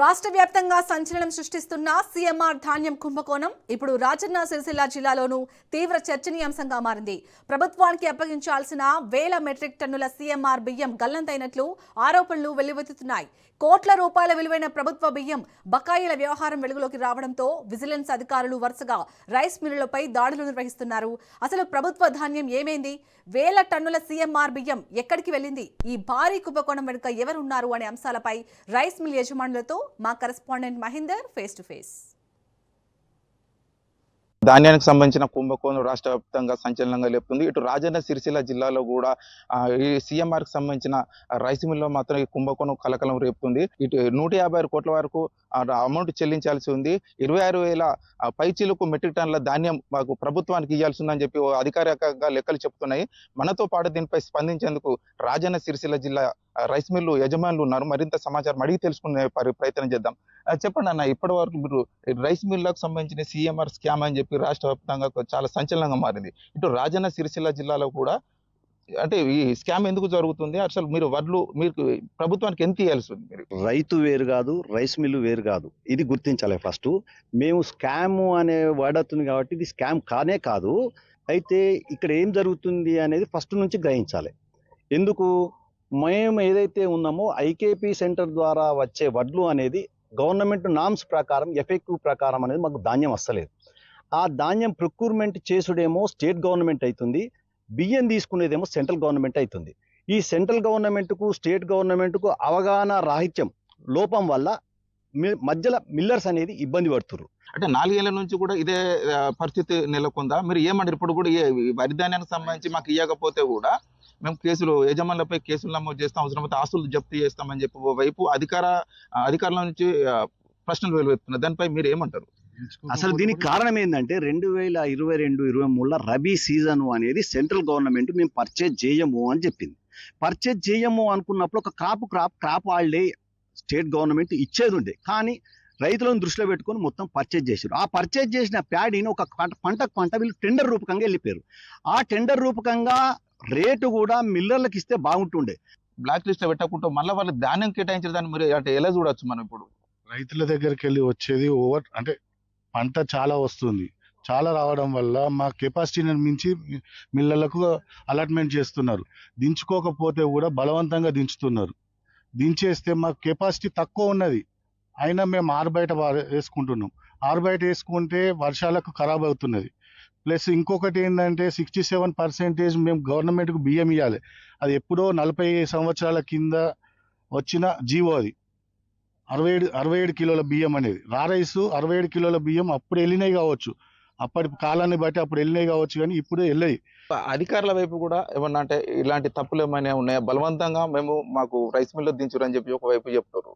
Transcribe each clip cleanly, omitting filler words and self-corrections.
రాష్ట్ర వ్యాప్తంగా సంచలనం సృష్టిస్తున్న సీఎంఆర్ ధాన్యం కుంభకోణం ఇప్పుడు రాజన్న సిరిసిల్ల జిల్లాలోనూ తీవ్ర చర్చనీయాంశంగా మారింది. ప్రభుత్వానికి అప్పగించాల్సిన వేల మెట్రిక్ టన్నుల సీఎంఆర్ బియ్యం గల్లంతైనట్లు ఆరోపణలు వెల్లువెత్తుతున్నాయి. కోట్ల రూపాయల విలువైన ప్రభుత్వ బియ్యం బకాయిల వ్యవహారం వెలుగులోకి రావడంతో విజిలెన్స్ అధికారులు వరుసగా రైస్ మిల్లులపై దాడులు నిర్వహిస్తున్నారు. అసలు ప్రభుత్వ ధాన్యం ఏమైంది? వేల టన్నుల సీఎంఆర్ బియ్యం ఎక్కడికి వెళ్ళింది? ఈ భారీ కుంభకోణం వెనుక ఎవరున్నారు అనే అంశాలపై రైస్ మిల్ యజమానులతో మా correspondent Mahender face to face. ధాన్యానికి సంబంధించిన కుంభకోణం రాష్ట్ర వ్యాప్తంగా సంచలనంగా లేపుతుంది. ఇటు రాజన్న సిరిసిల్ల జిల్లాలో కూడా ఈ సీఎంఆర్ కి సంబంధించిన రైస్ మిల్లో మాత్రం ఈ కుంభకోణం కలకలం రేపుతుంది. ఇటు 156 కోట్ల వరకు అమౌంట్ చెల్లించాల్సి ఉంది. 26,000 పైచీలకు మెట్రిక్ టన్నుల ధాన్యం మాకు ప్రభుత్వానికి ఇవ్వాల్సి ఉందని చెప్పి అధికారికంగా లెక్కలు చెప్తున్నాయి. మనతో పాటు దీనిపై స్పందించేందుకు రాజన్న సిరిసిల్ల జిల్లా రైస్ మిల్లు యజమానులు ఉన్నారు. మరింత సమాచారం అడిగి తెలుసుకునే ప్రయత్నం చేద్దాం. చెప్పండి అన్న, ఇప్పటి వరకు మీరు రైస్ మిల్లకు సంబంధించిన సీఎంఆర్ స్కామ్ అని చెప్పి రాష్ట్ర వ్యాప్తంగా చాలా సంచలనంగా మారింది. ఇటు రాజన్న సిరిసిల్ల జిల్లాలో కూడా అంటే ఈ స్కామ్ ఎందుకు జరుగుతుంది? అసలు మీరు మీకు ప్రభుత్వానికి ఎంత ఇవ్వాల్సి ఉంది? మీరు రైతు వేరు కాదు, రైస్ మిల్లు వేరు కాదు, ఇది గుర్తించాలి. ఫస్ట్ మేము స్కామ్ అనే వర్డ్ అవుతుంది కాబట్టి ఇది స్కామ్ కానే కాదు. అయితే ఇక్కడ ఏం జరుగుతుంది అనేది ఫస్ట్ నుంచి గ్రహించాలి. ఎందుకు మేము ఏదైతే ఉన్నామో ఐకేపీ సెంటర్ ద్వారా వచ్చే వడ్లు అనేది గవర్నమెంట్ నామ్స్ ప్రకారం ఎఫెక్టివ్ ప్రకారం అనేది మాకు ధాన్యం వస్తలేదు. ఆ ధాన్యం ప్రొక్యూర్మెంట్ చేసుడేమో స్టేట్ గవర్నమెంట్ అవుతుంది, బియ్యం తీసుకునేదేమో సెంట్రల్ గవర్నమెంట్ అవుతుంది. ఈ సెంట్రల్ గవర్నమెంట్కు స్టేట్ గవర్నమెంట్కు అవగాహన రాహిత్యం లోపం వల్ల మధ్యలో మిల్లర్స్ అనేది ఇబ్బంది పడుతున్నారు. అంటే 4 ఏళ్ల నుంచి కూడా ఇదే పరిస్థితి నెలకొందా? మీరు ఏమంటారు? ఇప్పుడు కూడా వరి ధాన్యానికి సంబంధించి మాకు ఇవ్వకపోతే కూడా మేము యజమానులపై కేసులు నమోదు చేస్తాం, అవసరమైతే ఆస్తులు జప్తు చేస్తామని చెప్పి ఓవైపు అధికారుల నుంచి ప్రశ్నలు వెలువెత్తున్నాయి. దానిపై మీరు ఏమంటారు? అసలు దీనికి కారణం ఏంటంటే 2022-23 రబీ సీజన్ అనేది సెంట్రల్ గవర్నమెంట్ మేము పర్చేజ్ చేయము అని చెప్పింది. పర్చేజ్ చేయము అనుకున్నప్పుడు ఒక క్రాప్ హాలిడే స్టేట్ గవర్నమెంట్ ఇచ్చేది ఉండే, కానీ రైతులను దృష్టిలో పెట్టుకొని మొత్తం పర్చేజ్ చేశారు. ఆ పర్చేజ్ చేసిన ప్యాడీని ఒక పంట వీళ్ళు టెండర్ రూపకంగా వెళ్ళిపోయారు. ఆ టెండర్ రూపకంగా రేటు కూడా మిల్లర్లకు ఇస్తే బాగుంటుండే. బ్లాక్ లిస్ట్ పెట్టకుండా మళ్ళీ వాళ్ళు ధాన్యం కేటాయించిన దాన్ని మీరు అంటే ఎలా చూడొచ్చు? మనం ఇప్పుడు రైతుల దగ్గరికి వెళ్ళి వచ్చేది అంటే పంట చాలా వస్తుంది. చాలా రావడం వల్ల మా కెపాసిటీని మించి మిల్లర్లకు అలాట్మెంట్ చేస్తున్నారు. దించుకోకపోతే కూడా బలవంతంగా దించుతున్నారు. దించేస్తే మాకు కెపాసిటీ తక్కువ ఉన్నది, అయినా మేము ఆరుబయట వేసుకుంటున్నాం. ఆరుబయట వేసుకుంటే వర్షాలకు ఖరాబ్ అవుతున్నది. ప్లస్ ఇంకొకటి ఏంటంటే 67% మేము గవర్నమెంట్కు బియ్యం ఇవ్వాలి. అది ఎప్పుడో 40 సంవత్సరాల కింద వచ్చిన జీవో. అది 67 కిలోల బియ్యం అనేది రైస్ 67 కిలోల బియ్యం అప్పుడు వెళ్ళినాయి కావచ్చు, అప్పటి కాలాన్ని బట్టి అప్పుడు వెళ్ళినాయి కావచ్చు, కానీ ఇప్పుడు వెళ్ళాయి. అధికారుల వైపు కూడా ఏమన్నా అంటే ఇలాంటి తప్పులు ఏమైనా ఉన్నాయా? బలవంతంగా మాకు రైస్ మిల్లో దించురు అని చెప్పి ఒకవైపు చెప్తారు.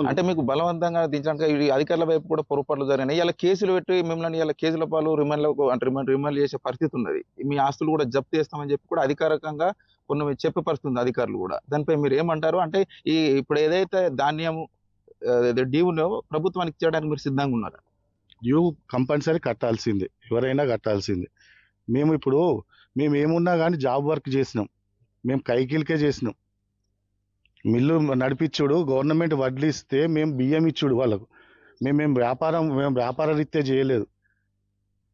అంటే మీకు బలవంతంగా దించడానికి అధికారుల వైపు కూడా పొరపాట్లు జరిగినాయి. ఇలా కేసులు పెట్టి మిమ్మల్ని ఇలా కేసుల పాలు రిమాండ్ చేసే పరిస్థితి ఉన్నది. మీ ఆస్తులు కూడా జప్తు చేస్తామని చెప్పి కూడా అధికారికంగా కొన్ని చెప్పే పరిస్థితి ఉంది అధికారులు కూడా. దానిపై మీరు ఏమంటారు? అంటే ఇప్పుడు ఏదైతే ధాన్యం డ్యూను ప్రభుత్వానికి ఇచ్చేయడానికి మీరు సిద్ధంగా ఉన్నారా? డ్యూ కంపల్సరీ కట్టాల్సిందే, ఎవరైనా కట్టాల్సిందే. మేము ఏమున్నా కానీ జాబ్ వర్క్ చేసినాం, మేము కైకిల్కే చేసినాం. మిల్లు నడిపించుడు, గవర్నమెంట్ వడ్లు ఇస్తే మేము బియ్యం ఇచ్చుడు వాళ్ళకు. మేము వ్యాపార రీత్యా చేయలేదు.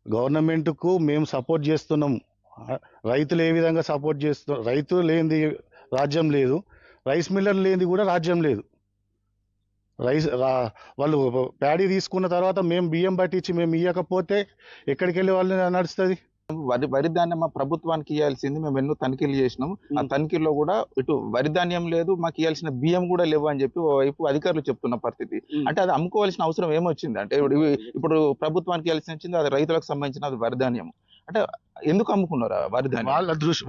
గవర్నమెంట్కు మేము సపోర్ట్ చేస్తున్నాం. రైతులు ఏ విధంగా సపోర్ట్ చేస్తున్నాం? రైతు లేనిది రాజ్యం లేదు, రైస్ మిల్లర్ లేనిది కూడా రాజ్యం లేదు. వాళ్ళు ప్యాడీ తీసుకున్న తర్వాత మేము బియ్యం పట్టించి మేము ఇవ్వకపోతే ఎక్కడికి వెళ్ళి వాళ్ళు నడుస్తుంది? వరి ధాన్యం మా ప్రభుత్వానికి ఇవ్వాల్సింది మేము ఎన్నో తనిఖీలు చేసినాం. ఆ తనిఖీల్లో కూడా ఇటు వరి ధాన్యం లేదు, మాకు ఇవ్వాల్సిన బియ్యం కూడా లేవు అని చెప్పి ఓవైపు అధికారులు చెప్తున్న పరిస్థితి. అంటే అది అమ్ముకోవాల్సిన అవసరం ఏమొచ్చింది? అంటే ఇప్పుడు ప్రభుత్వానికి ఇవ్వాల్సి వచ్చింది అది రైతులకు సంబంధించిన అది వరి ధాన్యం. అంటే ఎందుకు అమ్ముకున్నారు వరి ధాన్యం?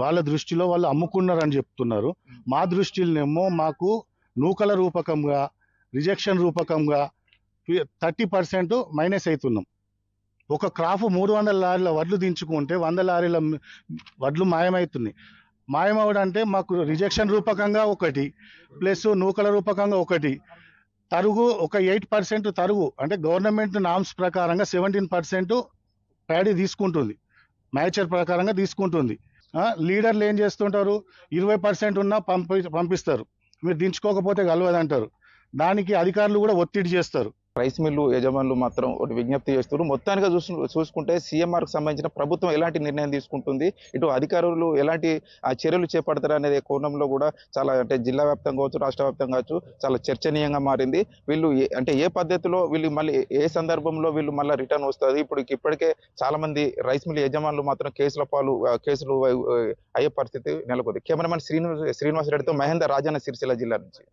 వాళ్ళ దృష్టిలో వాళ్ళు అమ్ముకున్నారని చెప్తున్నారు. మా దృష్టిలోనేమో మాకు నూకల రూపకంగా, రిజెక్షన్ రూపకంగా 30% మైనస్ అవుతున్నాం. ఒక క్రాఫ్ 300 లారీల వడ్లు దించుకుంటే 100 లారీల వడ్లు మాయమవుతున్నాయి. మాయమవడంటే మాకు రిజెక్షన్ రూపకంగా ఒకటి, ప్లస్ నూకల రూపకంగా ఒకటి, తరుగు ఒక 8% తరుగు. అంటే గవర్నమెంట్ నామ్స్ ప్రకారంగా 17% ప్యాడీ తీసుకుంటుంది, మ్యాచర్ ప్రకారంగా తీసుకుంటుంది. లీడర్లు ఏం చేస్తుంటారు? 20% ఉన్నా పంపిస్తారు, మీరు దించుకోకపోతే కలవదంటారు. దానికి అధికారులు కూడా ఒత్తిడి చేస్తారు. రైస్ మిల్లు యజమానులు మాత్రం ఒకటి విజ్ఞప్తి చేస్తున్నారు. మొత్తానికి చూసుకుంటే సీఎంఆర్కి సంబంధించిన ప్రభుత్వం ఎలాంటి నిర్ణయం తీసుకుంటుంది, ఇటు అధికారులు ఎలాంటి చర్యలు చేపడతారు అనేది కోణంలో కూడా చాలా అంటే జిల్లా వ్యాప్తంగా కావచ్చు, రాష్ట్ర వ్యాప్తంగా కావచ్చు, చాలా చర్చనీయంగా మారింది. వీళ్ళు అంటే ఏ పద్ధతిలో వీళ్ళు మళ్ళీ ఏ సందర్భంలో వీళ్ళు మళ్ళీ రిటర్న్ వస్తుంది. ఇప్పటికే చాలా మంది రైస్ మిల్ యజమానులు మాత్రం కేసులు అయ్యే పరిస్థితి నెలకొంది. కెమెరామెన్ శ్రీనివాస్ రెడ్డితో మహేందర్, రాజన్న సిరిసిల్ల జిల్లా నుంచి.